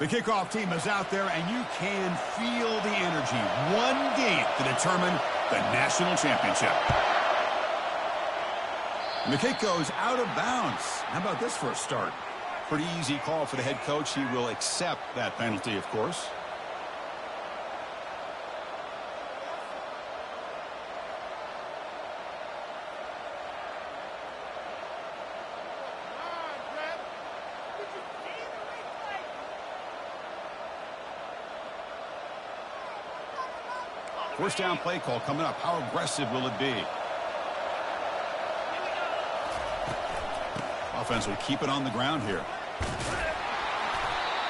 The kickoff team is out there, and you can feel the energy. One game to determine the national championship. And the kick goes out of bounds. How about this for a start? Pretty easy call for the head coach. He will accept that penalty, of course. First down play call coming up. How aggressive will it be? Offense will keep it on the ground here.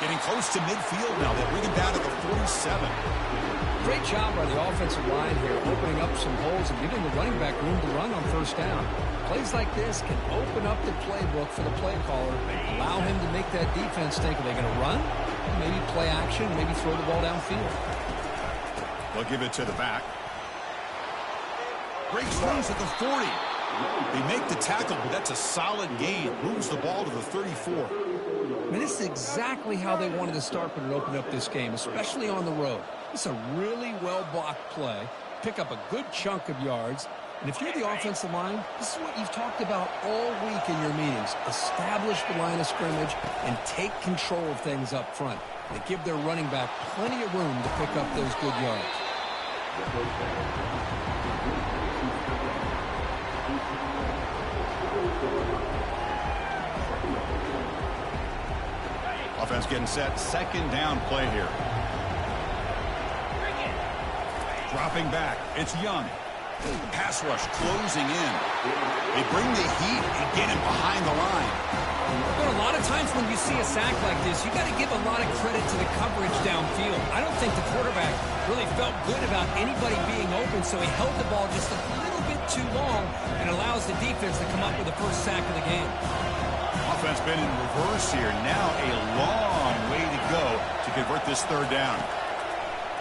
Getting close to midfield now. They bring it down to the 47. Great job by the offensive line here, opening up some holes and giving the running back room to run on first down. Plays like this can open up the playbook for the play caller, allow him to make that defense think, are they going to run? Maybe play action, maybe throw the ball downfield. They'll give it to the back. Breaks loose at the 40. They make the tackle, but that's a solid gain. Moves the ball to the 34. I mean, this is exactly how they wanted to start when it opened up this game, especially on the road. It's a really well-blocked play. Pick up a good chunk of yards. And if you're the offensive line, this is what you've talked about all week in your meetings. Establish the line of scrimmage and take control of things up front. They give their running back plenty of room to pick up those good yards. Offense getting set. Second down play here. Dropping back. It's Young. Pass rush closing in. They bring the heat and get him behind the line. But a lot of times when you see a sack like this, you got to give a lot of credit to the coverage downfield. I don't think the quarterback really felt good about anybody being open, so he held the ball just a little bit too long and allows the defense to come up with the first sack of the game. Offense been in reverse here. Now a long way to go to convert this third down.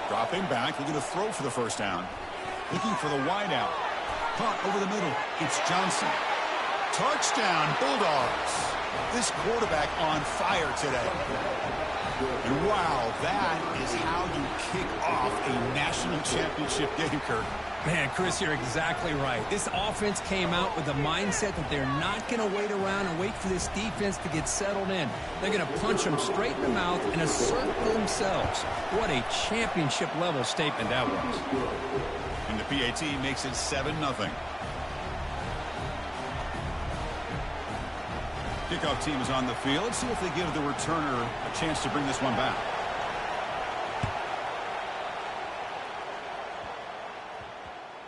Dropping back, looking to throw for the first down. Looking for the wide out. Caught over the middle. It's Johnson. Touchdown, Bulldogs. This quarterback on fire today. And wow, that is how you kick off a national championship game, Kirk. Man, Chris, you're exactly right. This offense came out with the mindset that they're not going to wait around and wait for this defense to get settled in. They're going to punch them straight in the mouth and assert themselves. What a championship-level statement that was. And the PAT makes it 7-0. Kickoff team is on the field. Let's see if they give the returner a chance to bring this one back.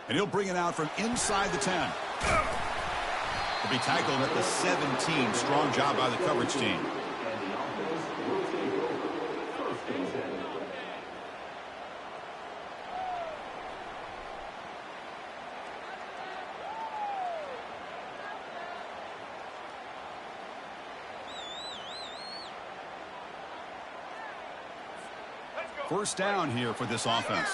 And he'll bring it out from inside the 10. He'll be tackled at the 17. Strong job by the coverage team. First down here for this offense.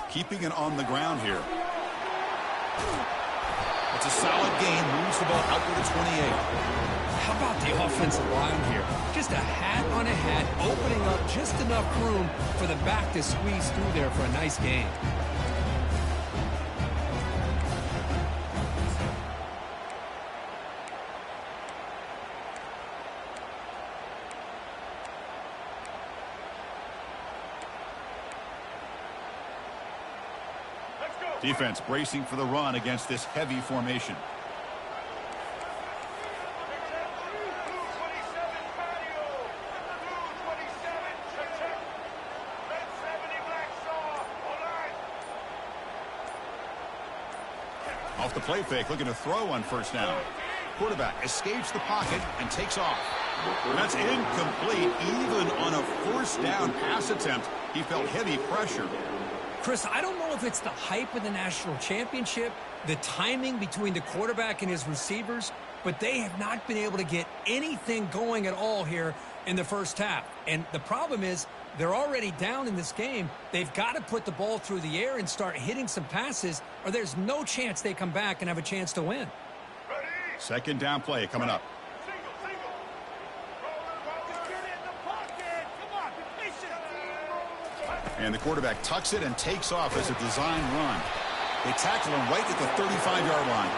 Keeping it on the ground here. It's a solid gain. Moves the ball out to the 28. How about the offensive line here? Just a hat on a hat, opening up just enough room for the back to squeeze through there for a nice gain. Defense bracing for the run against this heavy formation. Off the play fake, looking to throw on first down. Quarterback escapes the pocket and takes off. That's incomplete. Even on a first down pass attempt, he felt heavy pressure. Chris, I don't know if it's the hype of the national championship, the timing between the quarterback and his receivers, but they have not been able to get anything going at all here in the first half. And the problem is They're already down in this game. They've got to put the ball through the air and start hitting some passes, or there's no chance they come back and have a chance to win. Second down play coming up. And the quarterback tucks it and takes off as a design run. They tackle him right at the 35-yard line.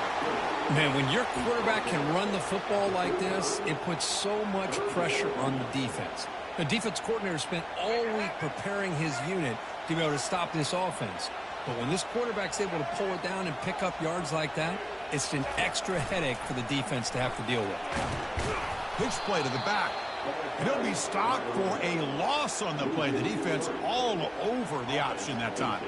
Man, when your quarterback can run the football like this, it puts so much pressure on the defense. The defense coordinator spent all week preparing his unit to be able to stop this offense. But when this quarterback's able to pull it down and pick up yards like that, it's an extra headache for the defense to have to deal with. Pitch play to the back. And he'll be stopped for a loss on the play. The defense all over the option that time.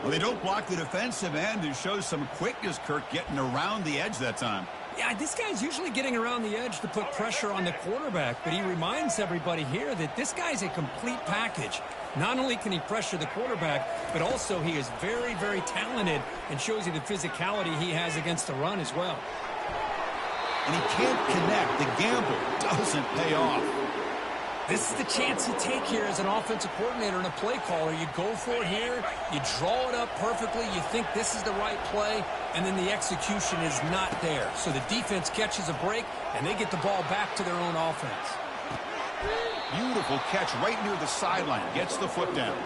Well, they don't block the defensive end and show some quickness, Kirk, getting around the edge that time. Yeah, this guy's usually getting around the edge to put pressure on the quarterback, but he reminds everybody here that this guy's a complete package. Not only can he pressure the quarterback, but also he is very, very talented and shows you the physicality he has against the run as well. And he can't connect. The gamble doesn't pay off. This is the chance you take here as an offensive coordinator and a play caller. You go for it here. You draw it up perfectly. You think this is the right play, and then the execution is not there. So the defense catches a break, and they get the ball back to their own offense. Beautiful catch right near the sideline. Gets the foot down.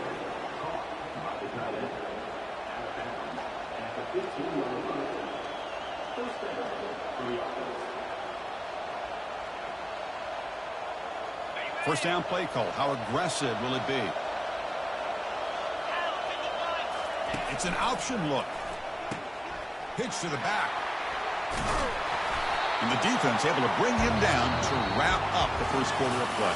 First down play call. How aggressive will it be? It's an option look. Pitch to the back. And the defense able to bring him down to wrap up the first quarter of play.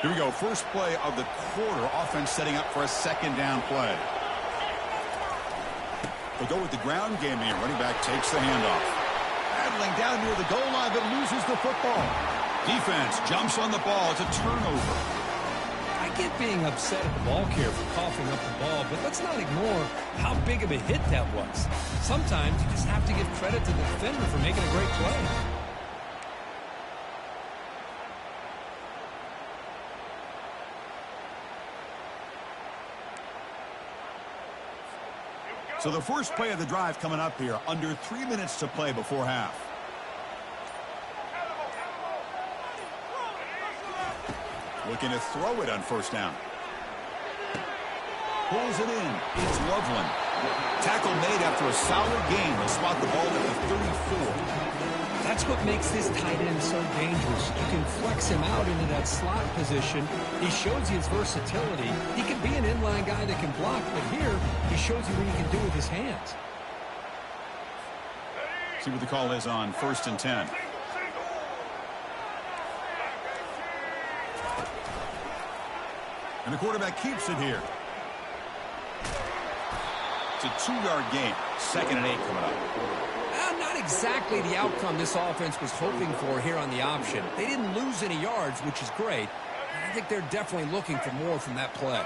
Here we go. First play of the quarter. Offense setting up for a second down play. They go with the ground game here. Running back takes the handoff. Battling down near the goal line, but loses the football. Defense jumps on the ball. It's a turnover. I get being upset at the ball carrier for coughing up the ball, but let's not ignore how big of a hit that was. Sometimes you just have to give credit to the defender for making a great play. So the first play of the drive coming up here. Under 3 minutes to play before half. Looking to throw it on first down. Pulls it in. It's Loveland. Tackle made after a solid gain. They'll spot the ball at the 34. That's what makes this tight end so dangerous. You can flex him out into that slot position. He shows you his versatility. He can be an inline guy that can block, but here he shows you what he can do with his hands. See what the call is on 1st and 10. And the quarterback keeps it here. It's a 2-yard gain. 2nd and 8 coming up. Not exactly the outcome this offense was hoping for here on the option. They didn't lose any yards, which is great. I think they're definitely looking for more from that play.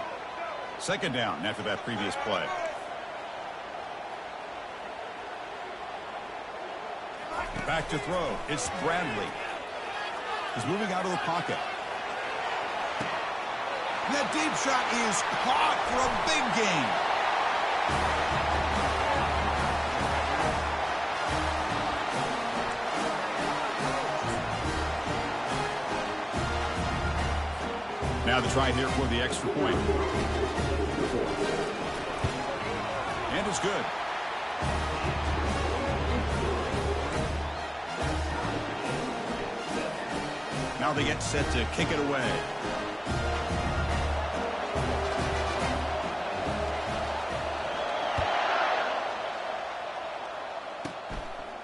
2nd down after that previous play. Back to throw. It's Bradley. He's moving out of the pocket. And that deep shot is caught for a big gain. Now the try here for the extra point. And it's good. Now they get set to kick it away.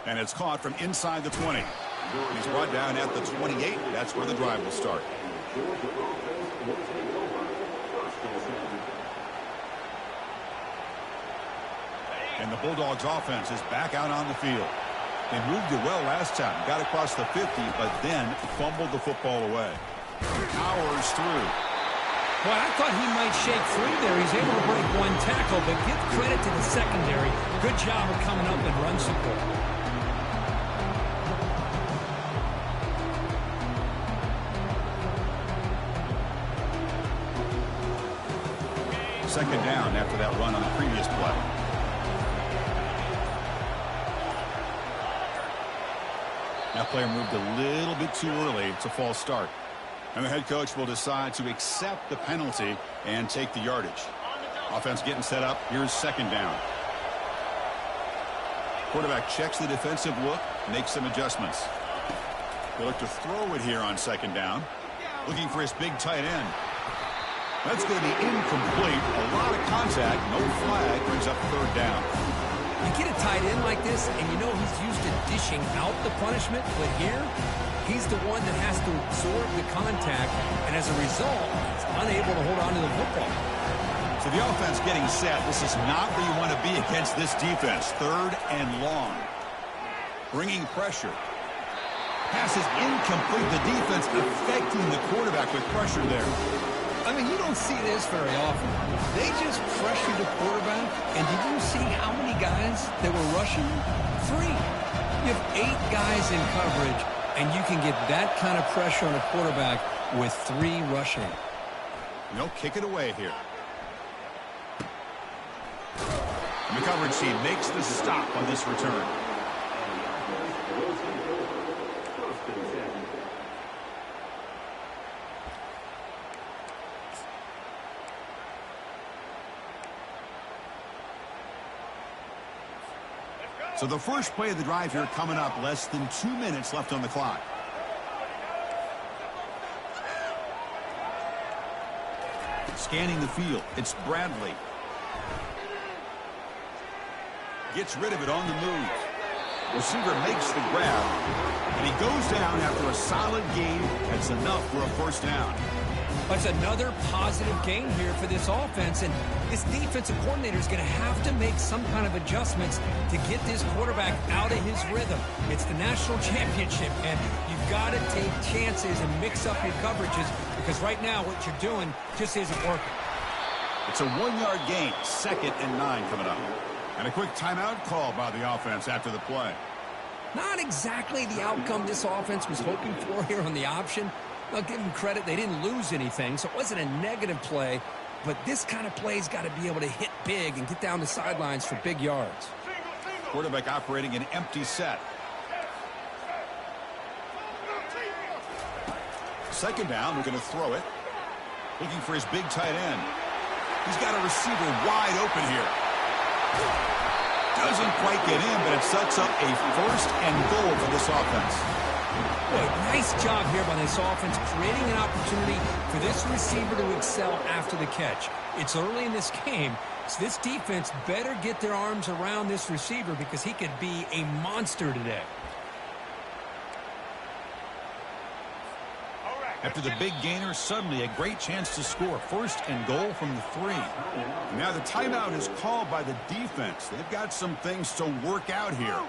And it's caught from inside the 20. He's brought down at the 28. That's where the drive will start. And the Bulldogs offense is back out on the field. They moved it well last time. Got across the 50, but then fumbled the football away. Powers through. Well, I thought he might shake free there. He's able to break one tackle, but give credit to the secondary. Good job of coming up and run support. Second down after that run on the previous play. That player moved a little bit too early. It's a false start. And the head coach will decide to accept the penalty and take the yardage. Offense getting set up. Here's second down. Quarterback checks the defensive look, makes some adjustments. They look to throw it here on second down. Looking for his big tight end. That's going to be incomplete. A lot of contact. No flag. Brings up third down. You get a tight end like this, and you know he's used to dishing out the punishment, but here, he's the one that has to absorb the contact, and as a result, he's unable to hold on to the football. So the offense getting set. This is not where you want to be against this defense. Third and long. Bringing pressure. Pass is incomplete. The defense affecting the quarterback with pressure there. I mean, you don't see this very often. They just pressured the quarterback, and did you see how many guys that were rushing? 3. You have 8 guys in coverage, and you can get that kind of pressure on a quarterback with 3 rushing. No, kick it away here. And the coverage team makes the stop on this return. So the first play of the drive here coming up, less than 2 minutes left on the clock. Scanning the field, it's Bradley. Gets rid of it on the move. Receiver makes the grab, and he goes down after a solid gain. That's enough for a first down. That's another positive gain here for this offense, and this defensive coordinator is going to have to make some kind of adjustments to get this quarterback out of his rhythm. It's the national championship, and you've got to take chances and mix up your coverages, because right now what you're doing just isn't working. It's a 1-yard gain, 2nd and 9 coming up. And a quick timeout call by the offense after the play. Not exactly the outcome this offense was hoping for here on the option. I'll give them credit. They didn't lose anything, so it wasn't a negative play. But this kind of play's got to be able to hit big and get down the sidelines for big yards. Quarterback operating an empty set. Second down, we're going to throw it. Looking for his big tight end. He's got a receiver wide open here. Doesn't quite get in, but it sets up a first and goal for this offense. Boy, nice job here by this offense, creating an opportunity for this receiver to excel after the catch. It's early in this game, so this defense better get their arms around this receiver because he could be a monster today. After the big gainer, suddenly a great chance to score. First and goal from the 3. And now the timeout is called by the defense. They've got some things to work out here.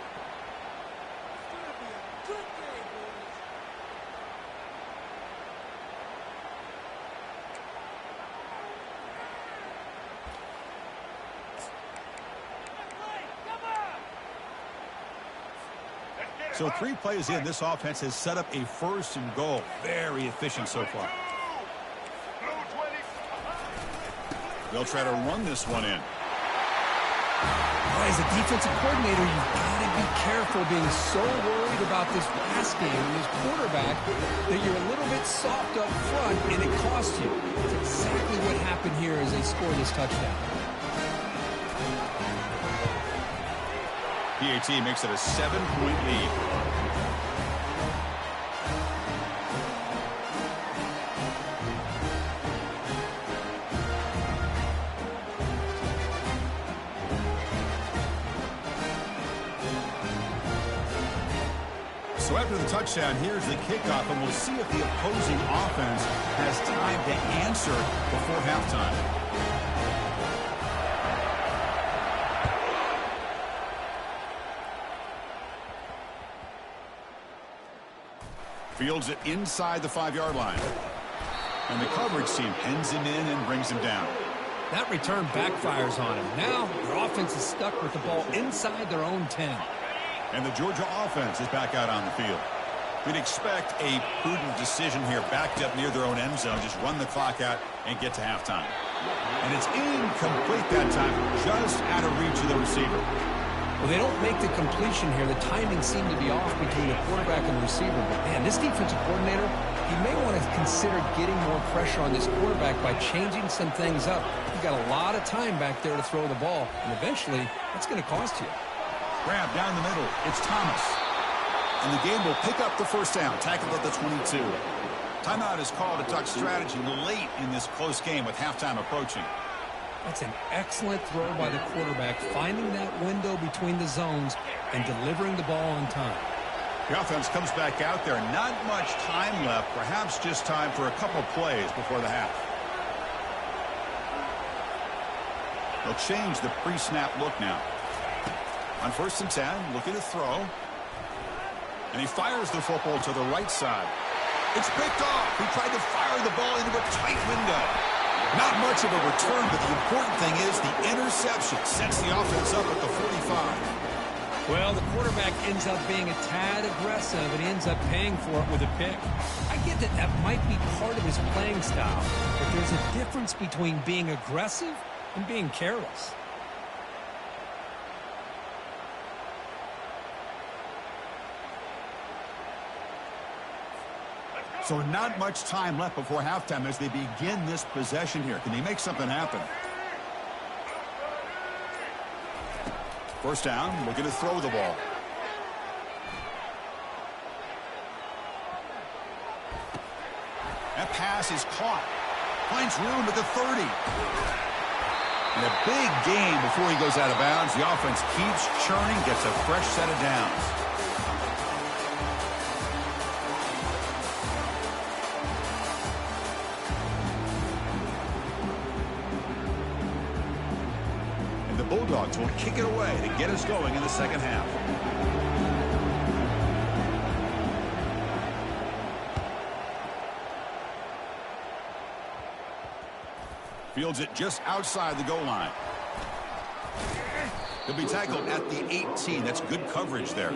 So 3 plays in, this offense has set up a first and goal. Very efficient so far. They'll try to run this one in. Well, as a defensive coordinator, you've got to be careful being so worried about this pass game and this quarterback that you're a little bit soft up front and it costs you. That's exactly what happened here as they scored this touchdown. PAT makes it a 7-point lead. So after the touchdown, here's the kickoff, and we'll see if the opposing offense has time to answer before halftime. Fields it inside the 5-yard line. And the coverage team pins him in and brings him down. That return backfires on him. Now their offense is stuck with the ball inside their own 10. And the Georgia offense is back out on the field. We'd expect a prudent decision here, backed up near their own end zone. Just run the clock out and get to halftime. And it's incomplete that time, just out of reach of the receiver. Well, they don't make the completion here. The timing seemed to be off between the quarterback and the receiver. But, man, this defensive coordinator, he may want to consider getting more pressure on this quarterback by changing some things up. You've got a lot of time back there to throw the ball, and eventually that's going to cost you. Grab down the middle. It's Thomas. And the game will pick up the first down, tackled at the 22. Timeout is called to talk strategy late in this close game with halftime approaching. That's an excellent throw by the quarterback, finding that window between the zones and delivering the ball on time. The offense comes back out there. Not much time left, perhaps just time for a couple plays before the half. They'll change the pre-snap look now. On 1st and 10, looking to throw. And he fires the football to the right side. It's picked off. He tried to fire the ball into a tight window. Not much of a return, but the important thing is the interception sets the offense up at the 45. Well, the quarterback ends up being a tad aggressive, and he ends up paying for it with a pick. I get that that might be part of his playing style, but there's a difference between being aggressive and being careless. So not much time left before halftime as they begin this possession here. Can they make something happen? First down, looking to throw the ball. That pass is caught. Finds room at the 30. And a big gain before he goes out of bounds. The offense keeps churning, gets a fresh set of downs. Bulldogs will kick it away to get us going in the second half. Fields it just outside the goal line. He'll be tackled at the 18. That's good coverage there.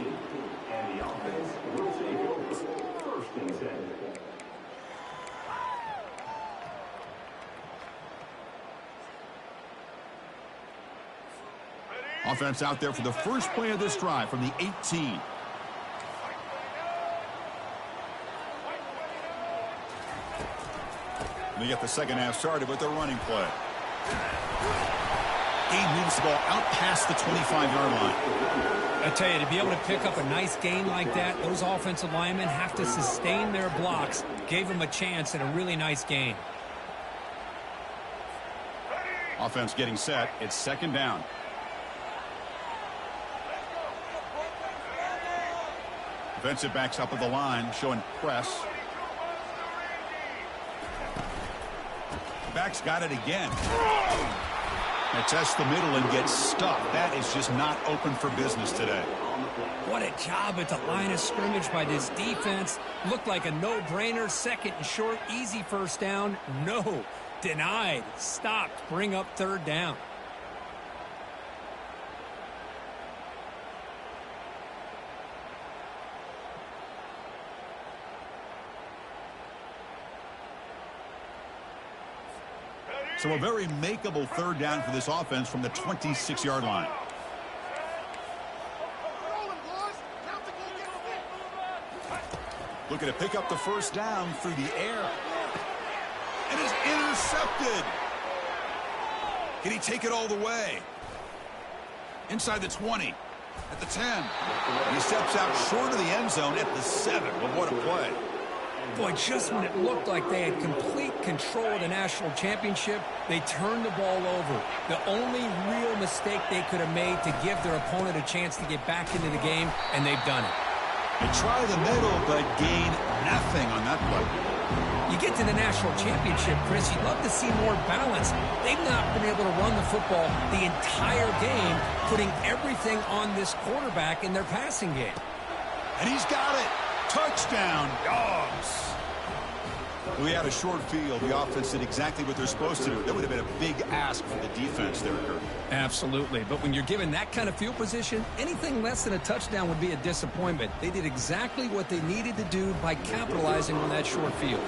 Offense out there for the first play of this drive from the 18. And they get the second half started with their running play. Gain moves the ball out past the 25-yard line. I tell you, to be able to pick up a nice gain like that, those offensive linemen have to sustain their blocks. Gave them a chance at a really nice gain. Offense getting set. It's second down. Defensive backs up at the line, showing press. Back's got it again. They test the middle and get stuck. That is just not open for business today. What a job at the line of scrimmage by this defense. Looked like a no-brainer. Second and short, easy first down. No, denied. Stopped. Bring up third down. So a very makeable third down for this offense from the 26-yard line. Looking to pick up the first down through the air. And is intercepted. Can he take it all the way? Inside the 20. At the 10. And he steps out short of the end zone at the 7. Well, what a play. Boy, just when it looked like they had complete control of the national championship, they turned the ball over. The only real mistake they could have made to give their opponent a chance to get back into the game, and they've done it. They try the middle, but gain nothing on that play. You get to the national championship, Chris, you'd love to see more balance. They've not been able to run the football the entire game, putting everything on this quarterback in their passing game. And he's got it. Touchdown, Dogs. We had a short field. The offense did exactly what they're supposed to do. That would have been a big ask for the defense there, Kurt. Absolutely. But when you're given that kind of field position, anything less than a touchdown would be a disappointment. They did exactly what they needed to do by capitalizing on that short field.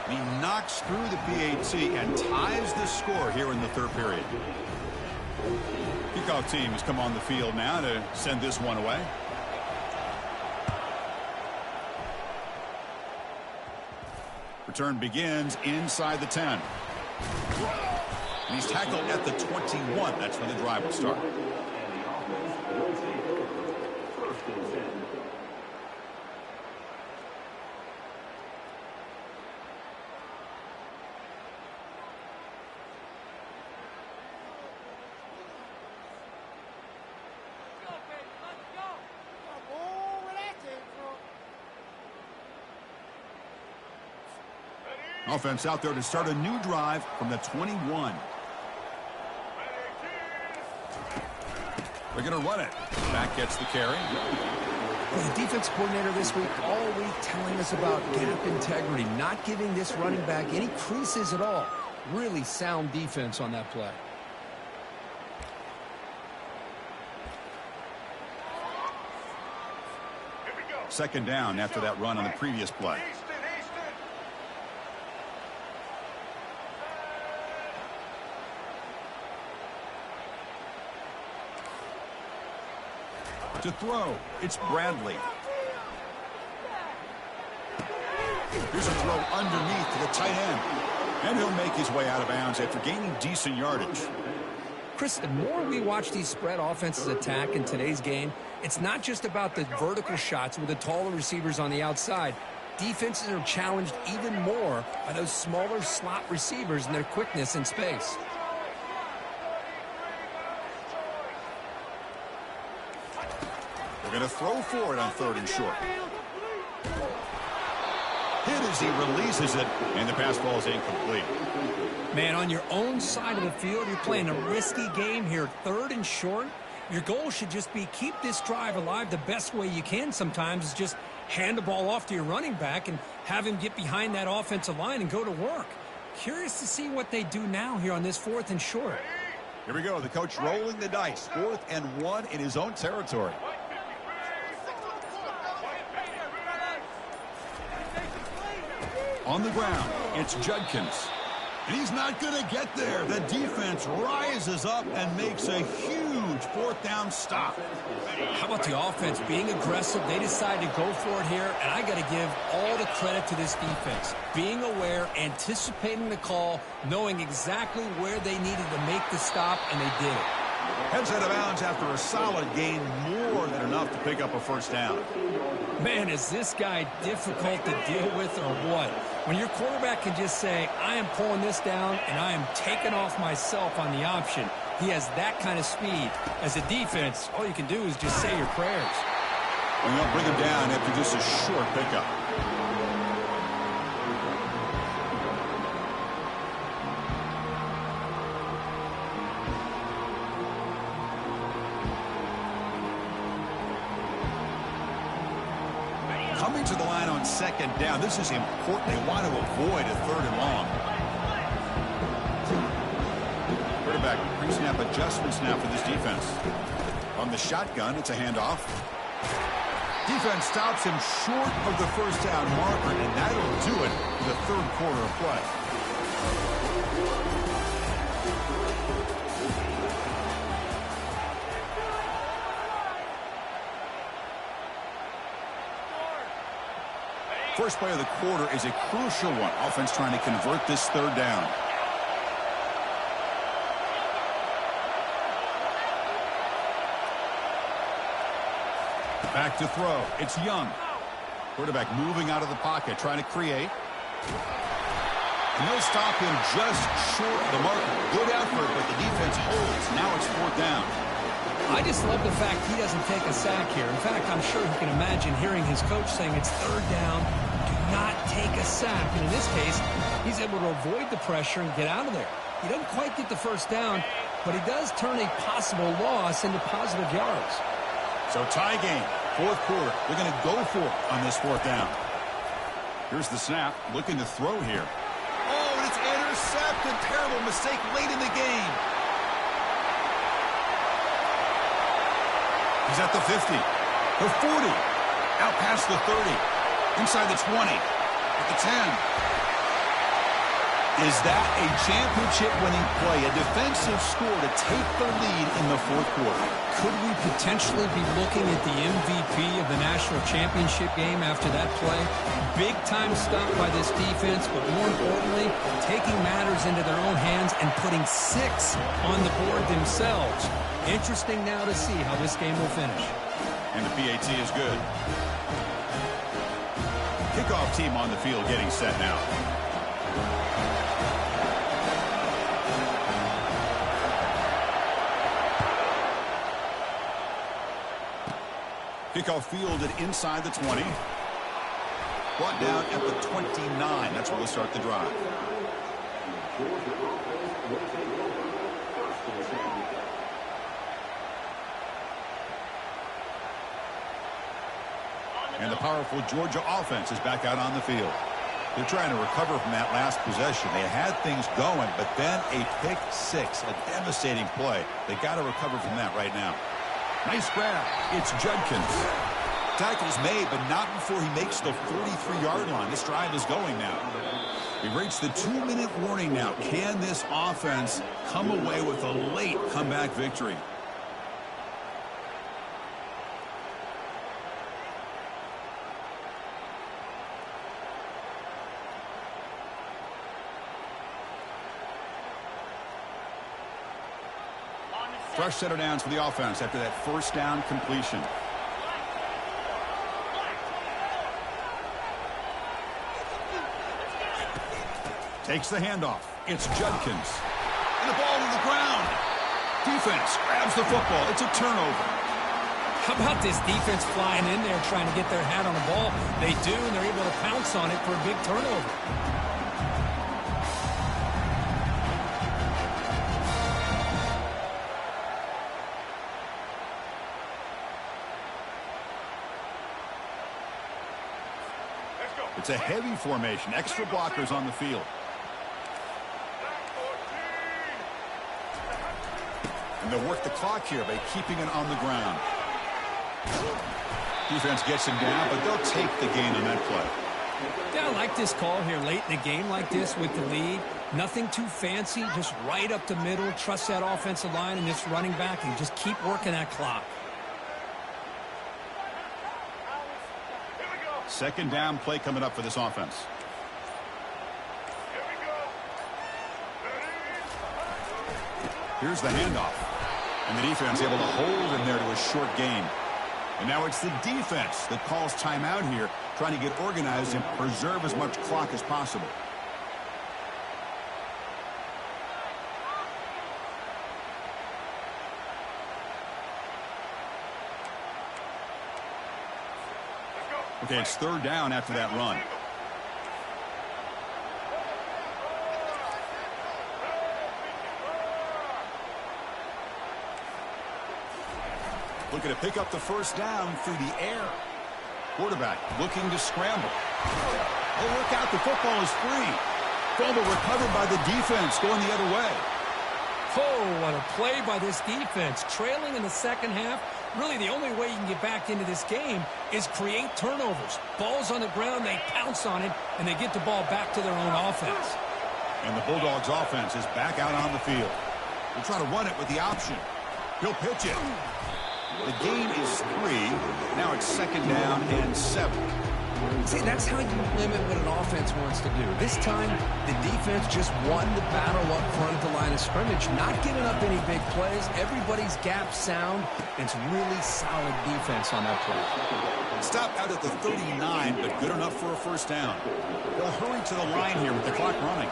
He knocks through the PAT and ties the score here in the third period. Kickoff team has come on the field now to send this one away. Return begins inside the 10. And he's tackled at the 21. That's when the drive will start. Offense out there to start a new drive from the 21. They're going to run it. Back gets the carry. Well, the defense coordinator this week all week telling us about gap integrity, not giving this running back any creases at all. Really sound defense on that play. Second down after that run on the previous play. To throw, it's Bradley. Here's a throw underneath to the tight end. And he'll make his way out of bounds after gaining decent yardage. Chris, the more we watch these spread offenses attack in today's game, it's not just about the vertical shots with the taller receivers on the outside. Defenses are challenged even more by those smaller slot receivers and their quickness in space. Going to throw for it on third and short. Hit as he releases it, and the pass ball is incomplete. Man, on your own side of the field, you're playing a risky game here, third and short. Your goal should just be keep this drive alive the best way you can sometimes is just hand the ball off to your running back and have him get behind that offensive line and go to work. Curious to see what they do now here on this fourth and short. Here we go. The coach rolling the dice. 4th and 1 in his own territory. On the ground, it's Judkins. And he's not going to get there. The defense rises up and makes a huge 4th down stop. How about the offense being aggressive? They decide to go for it here, and I got to give all the credit to this defense. Being aware, anticipating the call, knowing exactly where they needed to make the stop, and they did it. Heads out of bounds after a solid gain, more than enough to pick up a first down. Man, is this guy difficult to deal with or what? When your quarterback can just say, I am pulling this down and I am taking off myself on the option, he has that kind of speed. As a defense, all you can do is just say your prayers. And they'll bring him down after just a short pickup. Coming to the line on second down. This is important. They want to avoid a third and long. Quarterback pre-snap adjustments now for this defense. On the shotgun, it's a handoff. Defense stops him short of the first down marker, and that'll do it for the third quarter of play. First play of the quarter is a crucial one. Offense trying to convert this third down. Back to throw. It's Young. Quarterback moving out of the pocket, trying to create. And they'll stop him just short of the marker. Good effort, but the defense holds. Now it's 4th down. I just love the fact he doesn't take a sack here. In fact, I'm sure he can imagine hearing his coach saying it's 3rd down, do not take a sack. And in this case, he's able to avoid the pressure and get out of there. He doesn't quite get the first down, but he does turn a possible loss into positive yards. So tie game, 4th quarter. They're going to go for it on this 4th down. Here's the snap, looking to throw here. Oh, and it's intercepted. Terrible mistake late in the game. He's at the 50, the 40, out past the 30, inside the 20, at the 10. Is that a championship-winning play, a defensive score to take the lead in the fourth quarter? Could we potentially be looking at the MVP of the national championship game after that play? Big-time stuff by this defense, but more importantly, taking matters into their own hands and putting 6 on the board themselves. Interesting now to see how this game will finish. And the PAT is good. Kickoff team on the field getting set now. Kickoff fielded inside the 20. Brought down at the 29. That's where we'll start the drive. And the powerful Georgia offense is back out on the field. They're trying to recover from that last possession. They had things going, but then a pick six, a devastating play. They got to recover from that right now. Nice grab. It's Judkins. Tackle's made, but not before he makes the 43-yard line. This drive is going now. We've reached the 2-minute warning now. Can this offense come away with a late comeback victory? Fresh set of downs for the offense after that first down completion. Takes the handoff. It's Judkins. And the ball to the ground. Defense grabs the football. It's a turnover. How about this defense flying in there trying to get their hat on the ball? They do, and they're able to pounce on it for a big turnover. It's a heavy formation. Extra blockers on the field. And they'll work the clock here by keeping it on the ground. Defense gets him down, but they'll take the gain on that play. Yeah, I like this call here late in the game like this with the lead. Nothing too fancy, just right up the middle. Trust that offensive line and this running back and just keep working that clock. Second down play coming up for this offense. Here's the handoff. And the defense able to hold him there to a short gain. And now it's the defense that calls timeout here, trying to get organized and preserve as much clock as possible. Okay, it's third down after that run. Looking to pick up the first down through the air. Quarterback looking to scramble. They'll work out. The football is free. Fumble recovered by the defense going the other way. Oh, what a play by this defense. Trailing in the second half. Really, the only way you can get back into this game is create turnovers. Ball's on the ground, they pounce on it, and they get the ball back to their own offense. And the Bulldogs' offense is back out on the field. They'll try to run it with the option. He'll pitch it. The gain is 3. Now it's second down and 7. See, that's how you limit what an offense wants to do. This time, the defense just won the battle up front at the line of scrimmage, not giving up any big plays. Everybody's gap sound. It's really solid defense on that play. Stopped out at the 39, but good enough for a first down. They'll hurry to the line here with the clock running.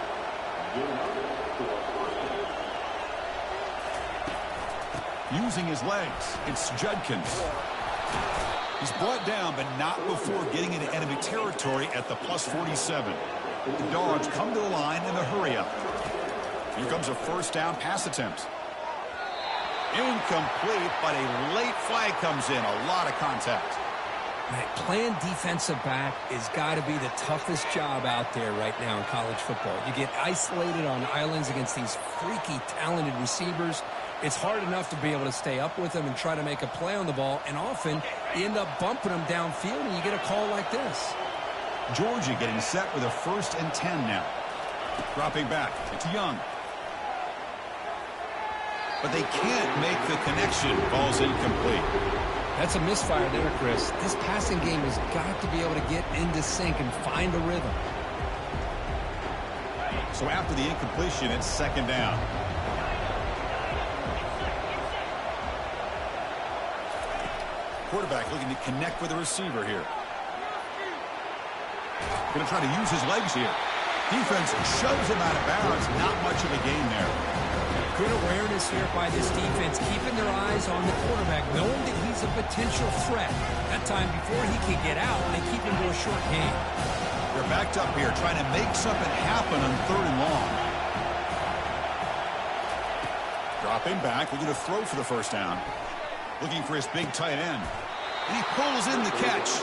Using his legs, it's Judkins. He's brought down, but not before getting into enemy territory at the plus 47. The Dogs come to the line in a hurry-up. Here comes a first down pass attempt. Incomplete, but a late flag comes in. A lot of contact. Man, playing defensive back has got to be the toughest job out there right now in college football. You get isolated on islands against these freaky, talented receivers. It's hard enough to be able to stay up with them and try to make a play on the ball, and often you end up bumping them downfield and you get a call like this. Georgia getting set with a 1st and 10 now. Dropping back. It's Young. But they can't make the connection. Ball's incomplete. That's a misfire there, Chris. This passing game has got to be able to get into sync and find a rhythm. So after the incompletion, it's 2nd down. Quarterback looking to connect with the receiver here. Going to try to use his legs here. Defense shoves him out of bounds. Not much of a gain there. Good awareness here by this defense, keeping their eyes on the quarterback, knowing that he's a potential threat. That time before he can get out, they keep him to a short gain. They're backed up here, trying to make something happen on 3rd and long. Dropping back, looking to throw for the 1st down. Looking for his big tight end. And he pulls in the catch.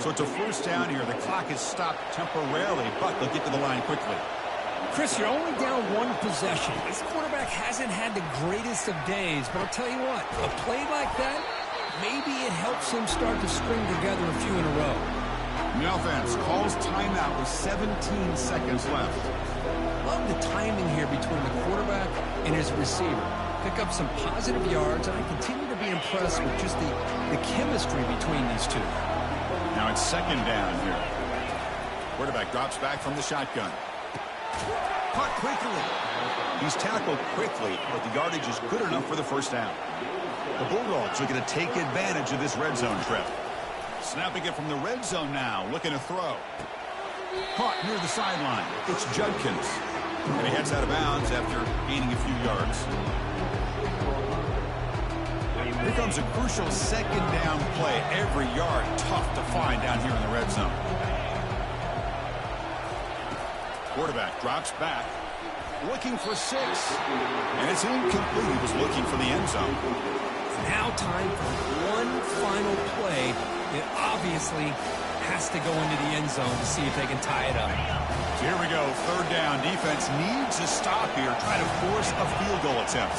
So it's a 1st down here. The clock is stopped temporarily, but they'll get to the line quickly. Chris, you're only down 1 possession. This quarterback hasn't had the greatest of days, but I'll tell you what, a play like that, maybe it helps him start to string together a few in a row. The offense calls timeout with 17 seconds left. Love the timing here between the quarterback and his receiver. Pick up some positive yards, and I continue to be impressed with just the chemistry between these two. Now it's 2nd down here. Quarterback drops back from the shotgun. Caught quickly. He's tackled quickly, but the yardage is good enough for the 1st down. The Bulldogs looking to take advantage of this red zone trip. Snapping it from the red zone now, looking to throw. Caught near the sideline. It's Judkins. And he heads out of bounds after gaining a few yards. Here comes a crucial 2nd down play. Every yard tough to find down here in the red zone. Quarterback drops back, looking for 6. And it's incomplete. He was looking for the end zone. Now time for one final play that obviously has to go into the end zone to see if they can tie it up. So here we go, 3rd down. Defense needs a stop here, trying to force a field goal attempt.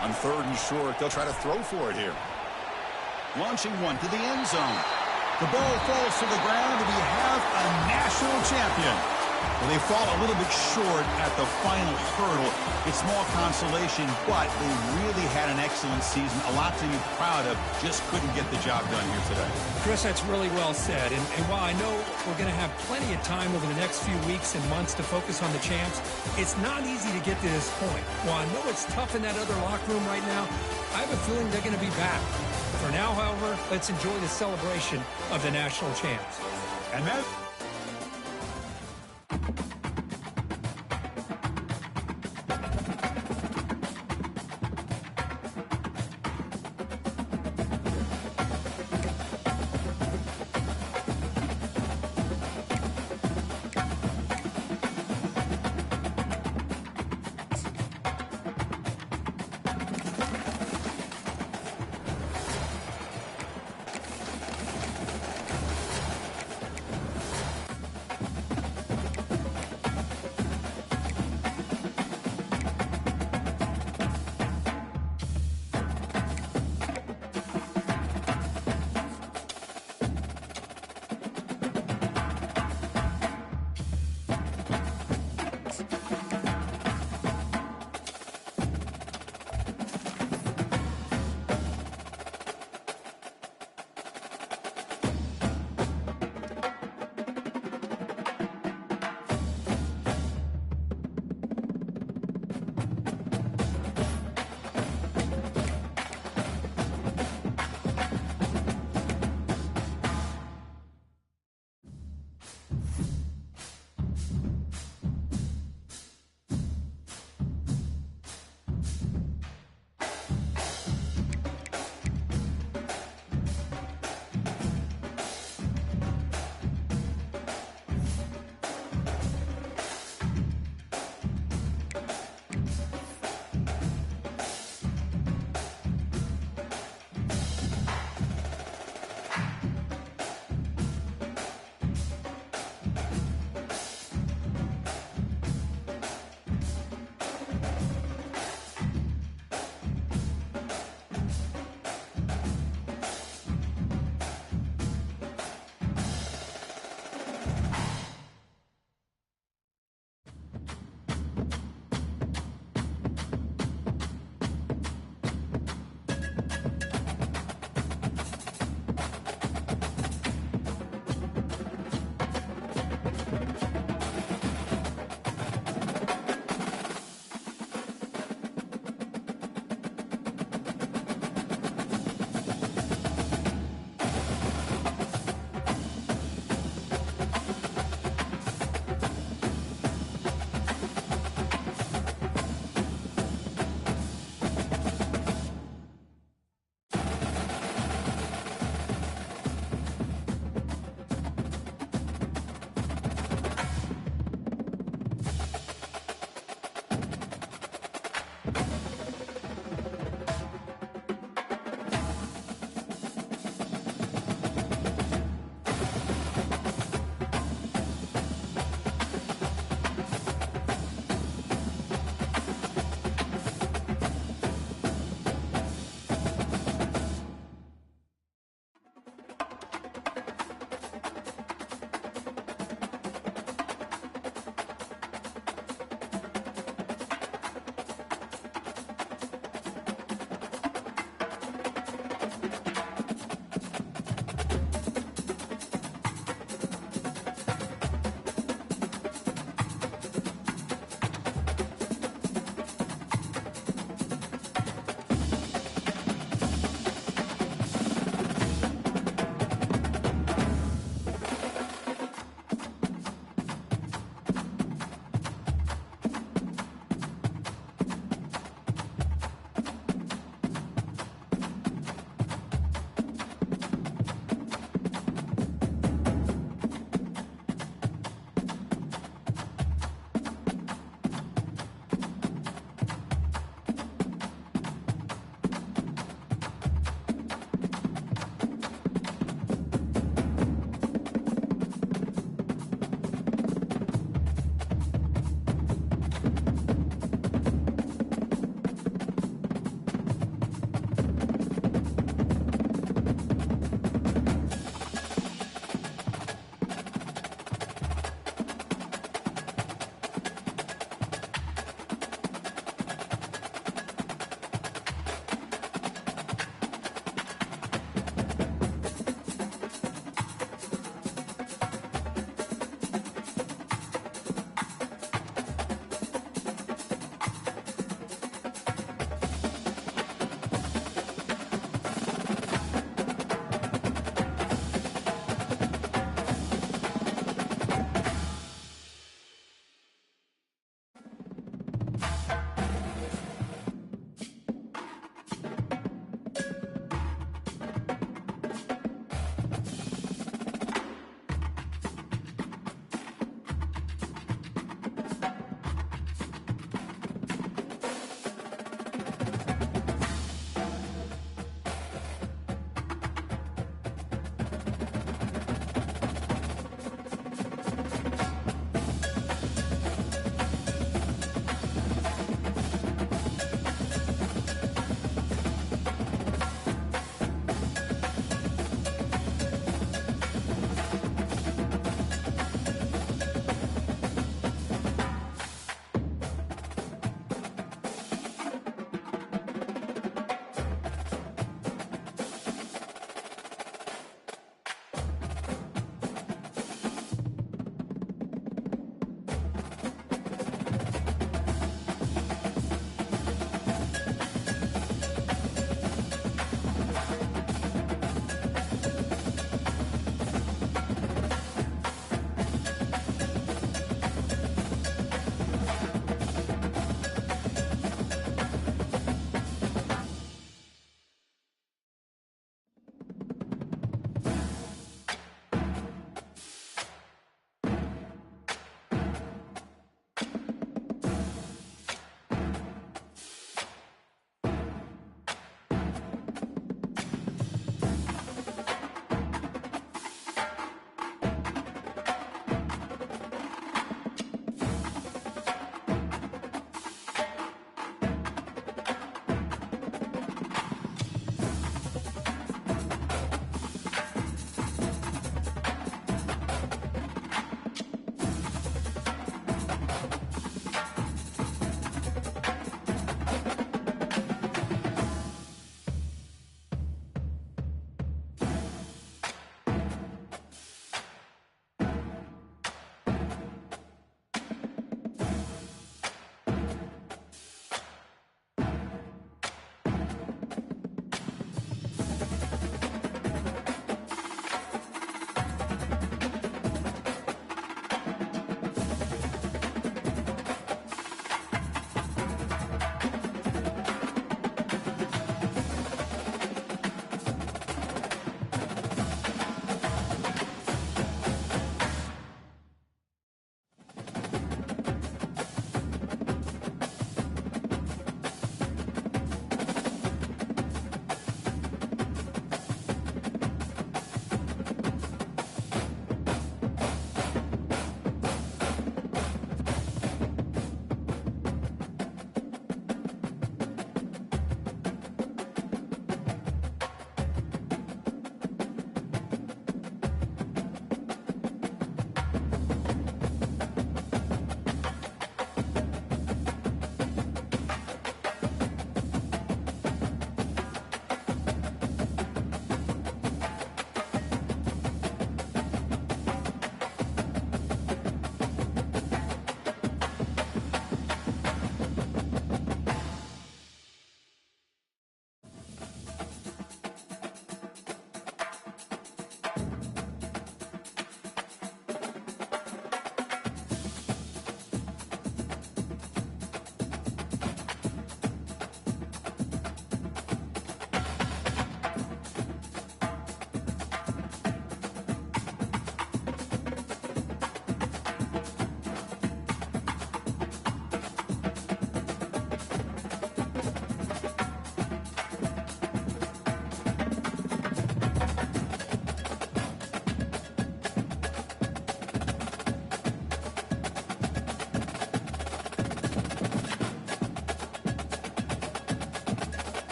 On 3rd and short, they'll try to throw for it here. Launching one to the end zone. The ball falls to the ground, and we have a national champion. Well, they fall a little bit short at the final hurdle. It's small consolation, but they really had an excellent season. A lot to be proud of. Just couldn't get the job done here today. Chris, that's really well said. And while I know we're going to have plenty of time over the next few weeks and months to focus on the champs, it's not easy to get to this point. While I know it's tough in that other locker room right now, I have a feeling they're going to be back. For now, however, let's enjoy the celebration of the national champs. And that...